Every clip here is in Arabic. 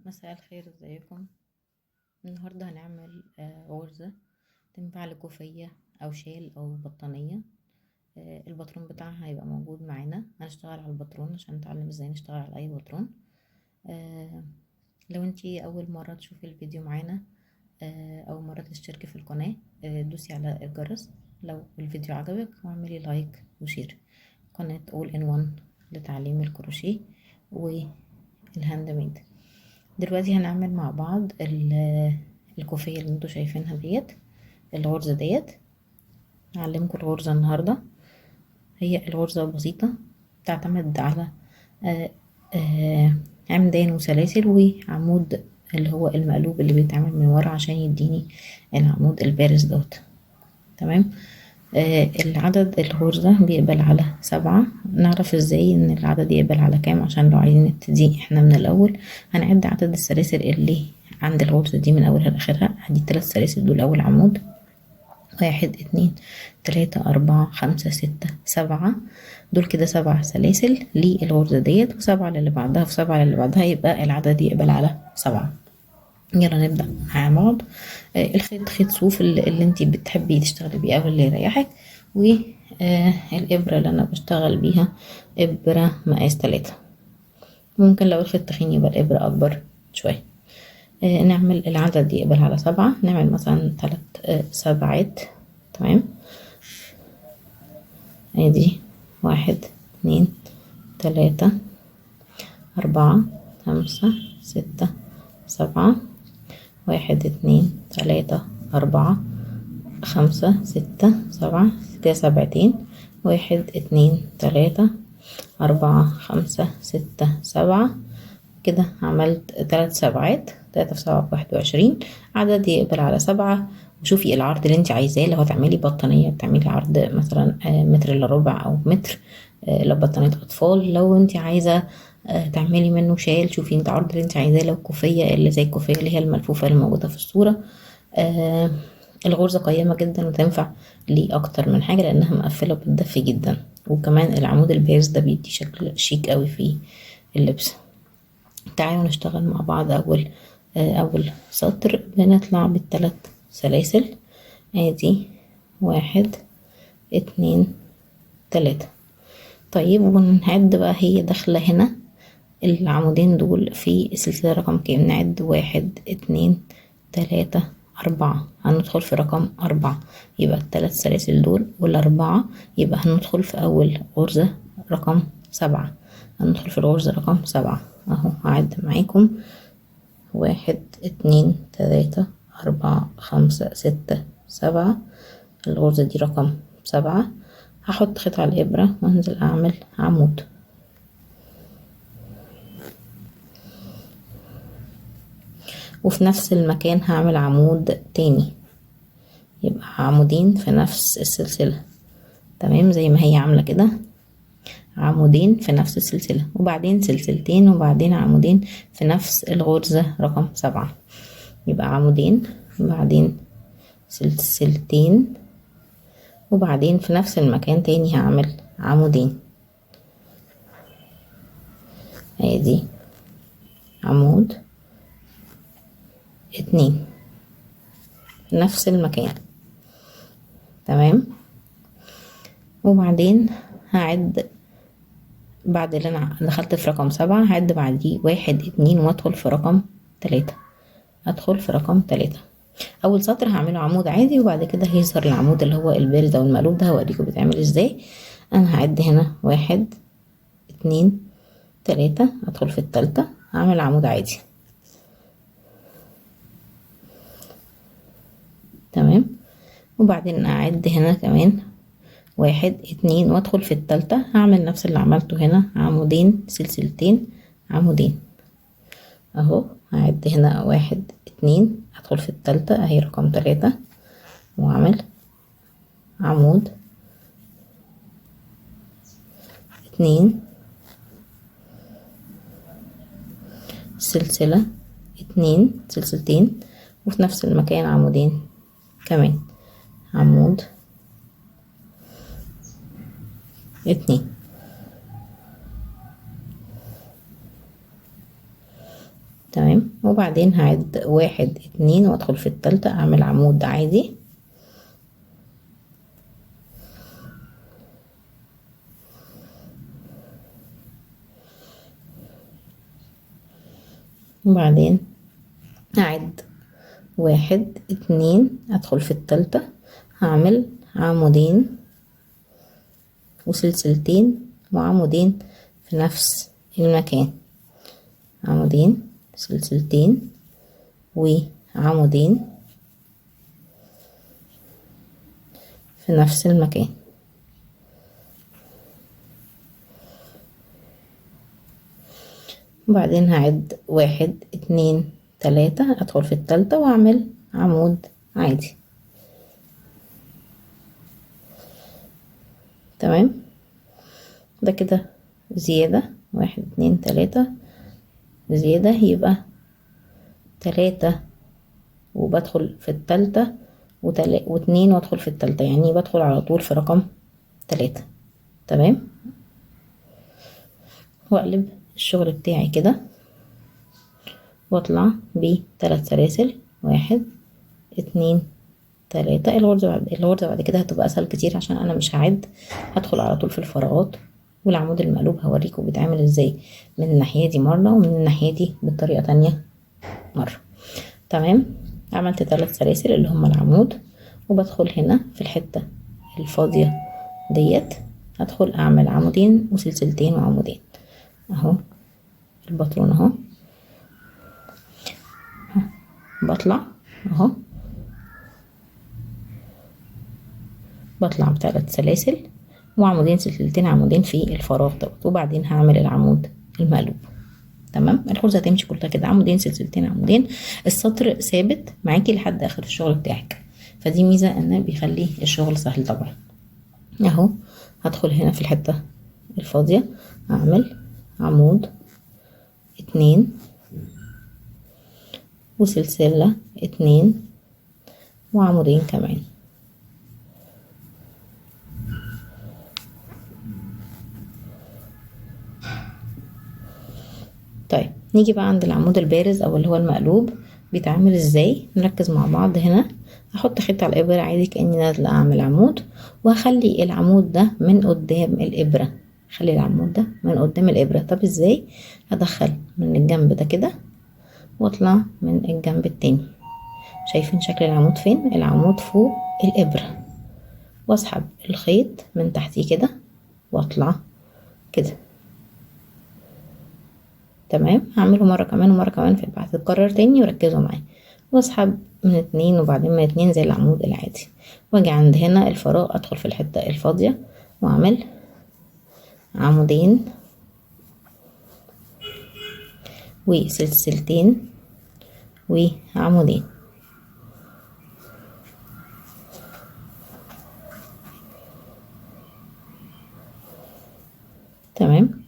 مساء الخير، ازيكم؟ النهاردة هنعمل غرزة تنفع لكوفية أو شال أو بطانية. الباترون بتاعها هيبقى موجود معانا. هنشتغل على الباترون عشان نتعلم ازاي نشتغل على أي باترون. آه، لو انتي أول مرة تشوفي الفيديو معانا، أول مرة تشتركي في القناة، دوسي على الجرس لو الفيديو عجبك، واعملي لايك وشير. قناة All in One لتعليم الكروشيه والهاند ميد. دلوقتي هنعمل مع بعض الكوفية اللي انتوا شايفينها ديت، الغرزة ديت. هعلمكم الغرزة النهاردة. هي الغرزة بسيطة، تعتمد على آه، عمدان وسلاسل وعمود اللي هو المقلوب اللي بيتعمل من ورا عشان يديني العمود البارز دوت. تمام. العدد الغرزة بيقبل على 7. نعرف ازاي ان العدد يقبل على كام؟ عشان لو عايزين نبتدي احنا من الاول هنعد عدد السلاسل اللي عند الغرزة دي من اولها لاخرها. ادي 3 سلاسل دول اول عمود، 1 2 3 4 5 6 7. دول كده 7 سلاسل للغرزة ديت، وسبعة للي بعدها في 7 للي بعدها، يبقى العدد يقبل على 7. يلا نبدأ مع بعض. الخيط خيط صوف اللي انتي بتحبي تشتغلي بيه او اللي يريحك، والإبرة اللي انا بشتغل بيها إبرة مقاس 3. ممكن لو الخيط تخين يبقى الإبرة اكبر شوية. نعمل العدد يقبل على 7، نعمل مثلا 3 سبعات. تمام. ادي 1 2 3 4 5 6 7. 1 2 3 4 5 6 7 كده سبعتين. 1 2 3 4 5 6 7. كده عملت 3 سبعات. 3 في 7 ب21. عدد يقبل على 7. وشوفي العرض اللي انت عايزاه. لو هتعملي بطانية بتعملي عرض مثلا متر الا ربع او متر، لو بطانية اطفال. لو انت عايزة تعملي منه شال، شوفي انت عرض اللي انت عايزاه. لو كوفية اللي زي الكوفية اللي هي الملفوفة اللي موجودة في الصورة. آه الغرزة قيمة جدا وتنفع ليه اكتر من حاجة لانها مقفلة وبتدفي جدا، وكمان العمود البارز ده بيدي شكل شيك قوي في اللبس. تعالوا نشتغل مع بعض. اول سطر بنطلع بالثلاث سلاسل. ادي 1 2 3. طيب ونعد بقى هي داخلة هنا العمودين دول في السلسلة رقم كام. نعد 1 2 3 4. هندخل في رقم 4، يبقى الثلاث سلاسل دول والأربعة، يبقى هندخل في أول غرزة رقم 7. هندخل في الغرزة رقم 7 اهو. هعد معاكم 1 2 3 4 5 6 7. الغرزة دي رقم 7. هحط خيط على الإبرة وانزل أعمل عمود. وفي نفس المكان هعمل عمود تاني، يبقى عمودين في نفس السلسلة. تمام، زي ما هي عاملة كده، عمودين في نفس السلسلة، وبعدين سلسلتين، وبعدين عمودين في نفس الغرزة رقم 7. يبقى عمودين، بعدين سلسلتين، وبعدين في نفس المكان تاني هعمل عمودين. ادي عمود 2 في نفس المكان. تمام. وبعدين هعد بعد اللي انا دخلت في رقم 7، هعد بعديه 1 2 وادخل في رقم 3. ادخل في رقم 3. اول سطر هعمله عمود عادي، وبعد كده هيظهر العمود اللي هو البارز او المقلوب ده، هوريكم بيتعمل ازاي. انا هعد هنا 1 2 3. ادخل في التالتة هعمل عمود عادي. تمام. وبعدين اعد هنا كمان 1 2 وادخل في التالتة هعمل نفس اللي عملته هنا، عمودين سلسلتين عمودين اهو. هعد هنا 1 2 ادخل في التالتة اهي رقم 3، واعمل عمود 2 سلسلة 2 سلسلتين، وفي نفس المكان عمودين كمان، عمود 2. تمام. وبعدين هعد 1 2 وادخل في التالتة اعمل عمود عادي، وبعدين هعد 1 2 ادخل في التالتة هعمل عمودين وسلسلتين وعمودين في نفس المكان، عمودين سلسلتين وعمودين في نفس المكان. وبعدين هعد 1 2 3 ادخل في التالتة واعمل عمود عادي. تمام. ده كده زيادة 1 2 3 زيادة، يبقى 3 وبدخل في التالتة واتنين وادخل في التالتة، يعني بدخل على طول في رقم 3. تمام. واقلب الشغل بتاعي كده واطلع ب3 سلاسل 1 2 3. الغرزة بعد كده هتبقى اسهل كتير عشان انا مش هعد، هدخل على طول في الفراغات. والعمود المقلوب هوريكم بيتعمل ازاي من الناحية دي مرة ومن الناحية دي بطريقة تانية مرة. تمام. عملت 3 سلاسل اللي هم العمود، وبدخل هنا في الحتة الفاضية ديت هدخل اعمل عمودين وسلسلتين وعمودين اهو. البطلون اهو بطلع اهو، بطلع ب3 سلاسل وعمودين سلسلتين عمودين في الفراغ دوت، وبعدين هعمل العمود المقلوب. تمام. الغرزة هتمشي كلها كده عمودين سلسلتين عمودين، السطر ثابت معاكي لحد اخر الشغل بتاعك، فدي ميزة ان بيخلي الشغل سهل طبعا. اهو هدخل هنا في الحتة الفاضية اعمل عمود 2 وسلسلة 2 وعمودين كمان. طيب نيجي بقى عند العمود البارز او اللي هو المقلوب بيتعمل ازاي. نركز مع بعض هنا. هحط خيط على الابرة عادي كأني نازلة اعمل عمود، وهخلي العمود ده من قدام الابرة. خلي العمود ده من قدام الابرة. طب ازاي؟ هدخل من الجنب ده كده واطلع من الجنب التاني. شايفين شكل العمود فين؟ العمود فوق الابرة، واسحب الخيط من تحتيه كده واطلع كده. تمام. هعمله مرة كمان ومرة كمان في البحث، تتكرر تاني وركزوا معايا. واسحب من 2 وبعدين من 2 زي العمود العادي، واجي عند هنا الفراغ ادخل في الحتة الفاضية واعمل عمودين وسلسلتين وعمودين. تمام.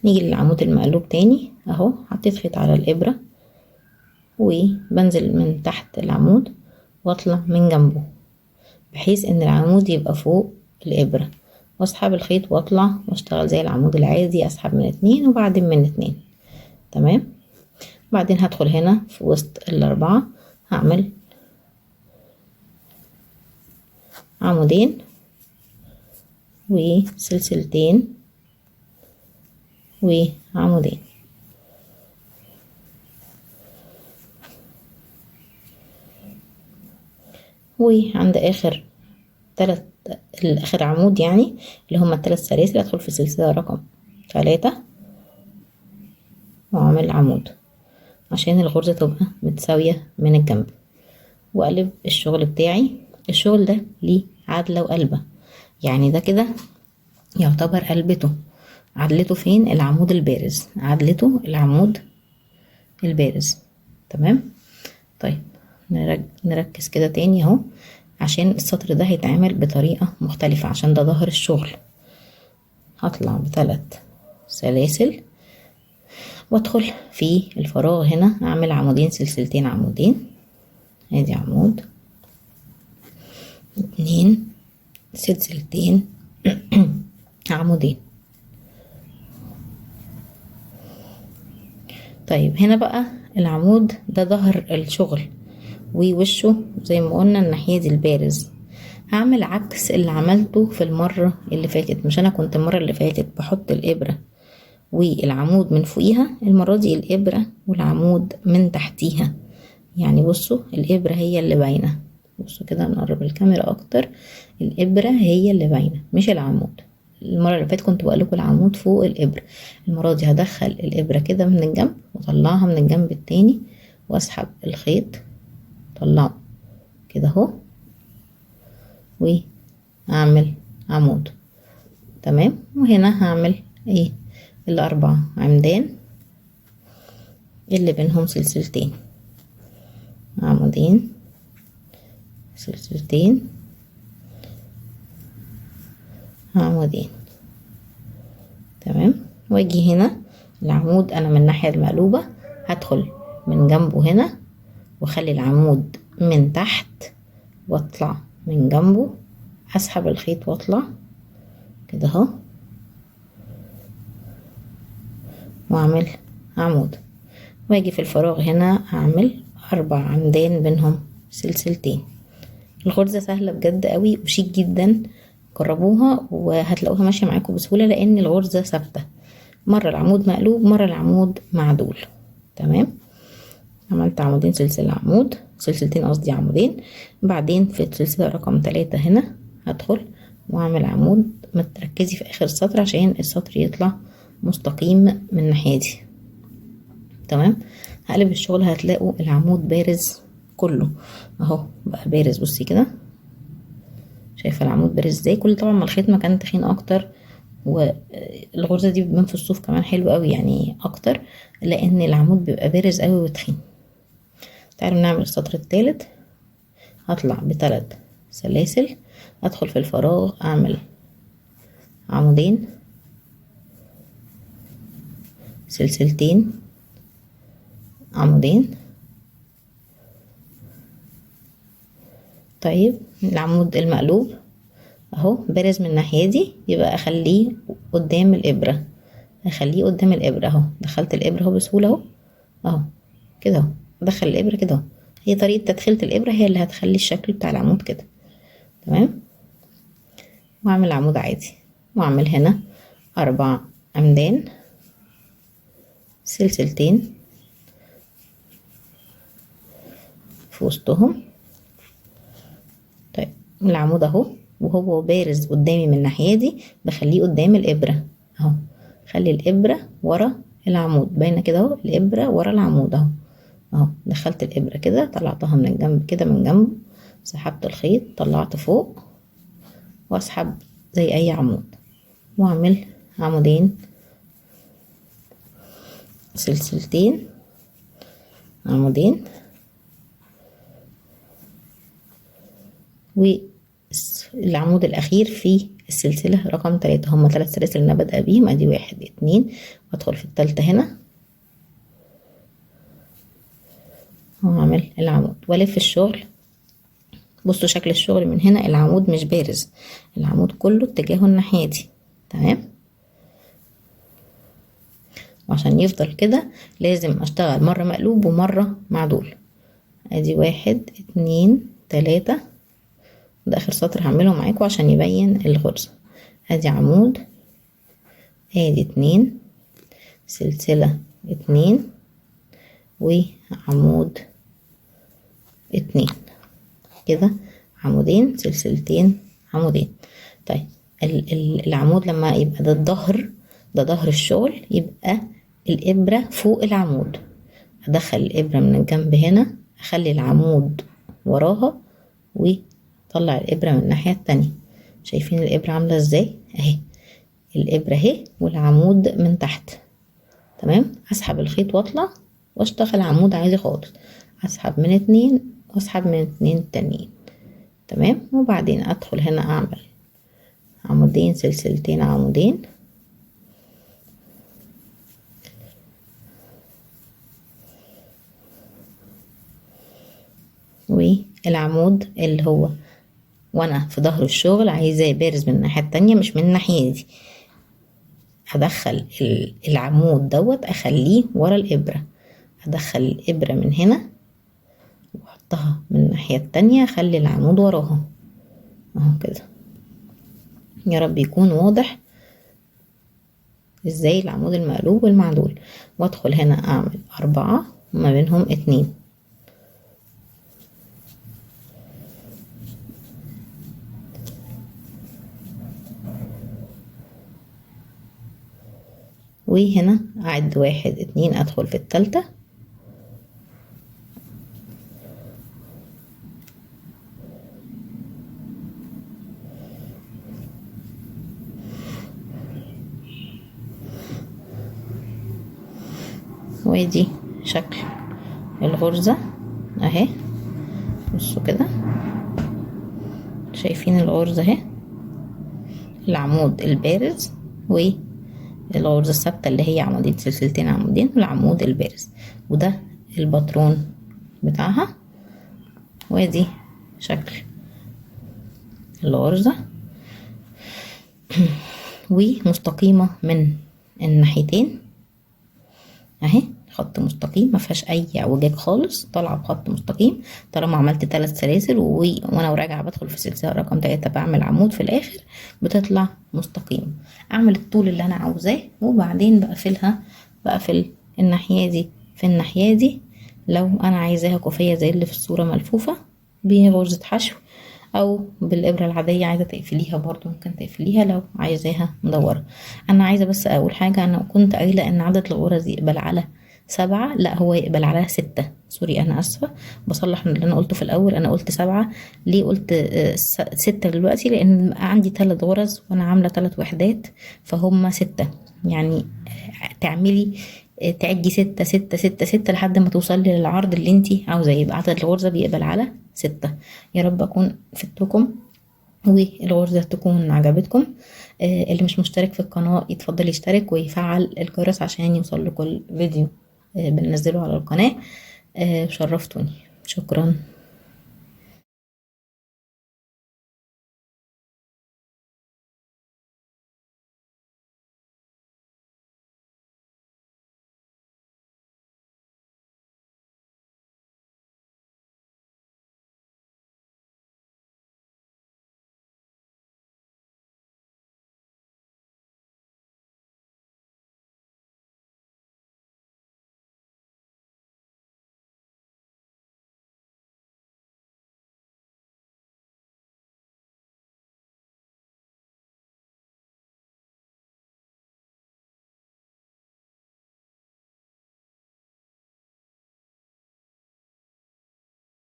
نيجي للعمود المقلوب تاني اهو. حطيت خيط على الابرة وبنزل من تحت العمود واطلع من جنبه بحيث ان العمود يبقى فوق الابرة، واسحب الخيط واطلع واشتغل زي العمود العادي. اسحب من 2 وبعدين من 2. تمام. بعدين هدخل هنا في وسط ال4 هعمل عمودين وسلسلتين وعمودين. وعند اخر اخر عمود يعني اللي هما ال3 سلاسل ادخل في سلسلة رقم 3 واعمل عمود عشان الغرزة تبقى متساوية من الجنب، واقلب الشغل بتاعي. الشغل ده ليه عدلة وقلبة، يعني ده كده يعتبر قلبته. عدلته فين؟ العمود البارز، عدلته العمود البارز. تمام. طيب نركز كده تاني اهو، عشان السطر ده هيتعمل بطريقة مختلفة عشان ده ظهر الشغل. هطلع ب3 سلاسل وادخل في الفراغ هنا اعمل عمودين سلسلتين عمودين. ادي عمود 2 سلسلتين عمودين. طيب هنا بقى العمود ده ظهر الشغل ووشه زي ما قلنا الناحية دي البارز. هعمل عكس اللي عملته في المرة اللي فاتت. مش انا كنت المرة اللي فاتت بحط الابرة والعمود من فوقيها، المرة دي الابرة والعمود من تحتيها. يعني بصوا الابرة هي اللي باينة، بصوا كده نقرب الكاميرا اكتر، الابرة هي اللي باينة مش العمود. المرة اللي فاتت كنت بقول لكم العمود فوق الابرة، المرة دي هدخل الابرة كده من الجنب واطلعها من الجنب التاني واسحب الخيط طلعه كده اهو واعمل عمود. تمام. وهنا هعمل ايه؟ الاربع عمدان اللي بينهم سلسلتين، عمودين سلسلتين عمودين. تمام. واجي هنا العمود انا من الناحية المقلوبة هدخل من جنبه هنا واخلي العمود من تحت واطلع من جنبه، اسحب الخيط واطلع كده اهو واعمل عمود. واجي في الفراغ هنا اعمل 4 عمدان بينهم سلسلتين. الغرزة سهلة بجد قوي وشيك جدا، جربوها وهتلاقوها ماشية معاكم بسهولة لان الغرزة ثابتة، مرة العمود مقلوب مرة العمود معدول. تمام. عملت عمودين سلسلة عمود، سلسلتين قصدي عمودين. بعدين في السلسلة رقم 3 هنا هدخل واعمل عمود. ما تركزي في اخر السطر عشان السطر يطلع مستقيم من الناحية دي. تمام. هقلب الشغل هتلاقوا العمود بارز كله اهو بقى بارز. بصي كده شايفه العمود بارز ازاي؟ كل طبعا ما الخيط مكان تخين اكتر، والغرزه دي بتبان في الصوف كمان حلو قوي يعني اكتر لان العمود بيبقى بارز قوي وتخين. تعالوا نعمل السطر الثالث. هطلع ب3 سلاسل، ادخل في الفراغ اعمل عمودين سلسلتين عمودين. طيب العمود المقلوب اهو بارز من الناحيه دي، يبقى اخليه قدام الابره، اخليه قدام الابره اهو. دخلت الابره اهو بسهوله اهو اهو كده اهو، ادخل الابره كده اهو. هي طريقه تدخيله الابره هي اللي هتخلي الشكل بتاع العمود كده. تمام. واعمل عمود عادي واعمل هنا 4 عمدان سلسلتين في وسطهم. طيب العمود اهو وهو بارز قدامي من الناحيه دي بخليه قدام الابره اهو. خلي الابره ورا العمود باينه كده اهو، الابره ورا العمود اهو اهو. دخلت الابره كده طلعتها من الجنب كده من جنب، سحبت الخيط طلعت فوق واسحب زي اي عمود واعمل عمودين سلسلتين عمودين. والعمود الاخير في السلسله رقم 3، هما 3 سلاسل انا بادئه بيهم، ادي 1 2 وادخل في الثالثه هنا واعمل العمود والف الشغل. بصوا شكل الشغل من هنا، العمود مش بارز، العمود كله اتجاهه الناحيه دي. تمام. وعشان يفضل كده لازم اشتغل مره مقلوب ومره معدول. ادي 1 2 3، ده اخر سطر هعمله معاكم عشان يبين الغرزة. ادي عمود، ادي 2 سلسلة 2 وعمود 2 كده، عمودين سلسلتين عمودين. طيب العمود لما يبقى ده الظهر، ده ظهر الشغل، يبقى الابرة فوق العمود. ادخل الابرة من الجنب هنا، اخلي العمود وراها وطلع الابرة من الناحية التانية. شايفين الابرة عاملة ازاي اهي؟ الابرة اهي والعمود من تحت. تمام. اسحب الخيط واطلع واشتغل عمود عادي خالص، اسحب من 2 واسحب من 2 التانيين. تمام. وبعدين ادخل هنا اعمل عمودين سلسلتين عمودين والعمود اللي هو وانا في ظهر الشغل عايزاه بارز من الناحيه التانية مش من الناحيه دي. هدخل العمود دوت اخليه ورا الابره، ادخل الابرة من هنا واحطها من الناحية التانية، اخلي العمود وراها اهو كده. يا رب يكون واضح ازاي العمود المقلوب والمعدول. وادخل هنا اعمل 4 وما بينهم 2. وهنا اعد 1 2 ادخل في التالتة، وادي شكل الغرزة اهي. بصوا كده، شايفين الغرزة اهي، العمود البارز والغرزة الثابتة اللي هي عمودين سلسلتين عمودين والعمود البارز، وده الباترون بتاعها. وادي شكل الغرزة ومستقيمة من الناحيتين اهي، خط مستقيم ما فيهاش اي اعوجاج خالص، طالعه بخط مستقيم. طالما عملت 3 سلاسل وانا وراجعه بدخل في السلسله رقم 3 بعمل عمود في الاخر بتطلع مستقيم. اعمل الطول اللي انا عاوزاه وبعدين بقفلها، بقفل الناحيه دي في الناحيه دي. لو انا عايزاها كوفيه زي اللي في الصوره ملفوفه بغرزه حشو، او بالابره العاديه عايزه تقفليها برضو ممكن تقفليها لو عايزاها مدوره. انا عايزه بس اقول حاجه، انا كنت قايله ان عدد الغرز يقبل على 7، لا هو يقبل على 6. سوري انا اسفه، بصلح من اللي انا قلته في الاول، انا قلت 7 ليه، قلت 6 دلوقتي لان عندي 3 غرز وانا عامله 3 وحدات فهم 6. يعني تعملي تعدي 6 6 6 6 لحد ما توصلي للعرض اللي انتي عاوزاه، يبقى عدد الغرزة بيقبل على 6. يا رب اكون فدتكم والغرزة تكون عجبتكم. اللي مش مشترك في القناة يتفضل يشترك ويفعل الجرس عشان يوصل له كل فيديو بننزله على القناة. شرفتوني، شكرا.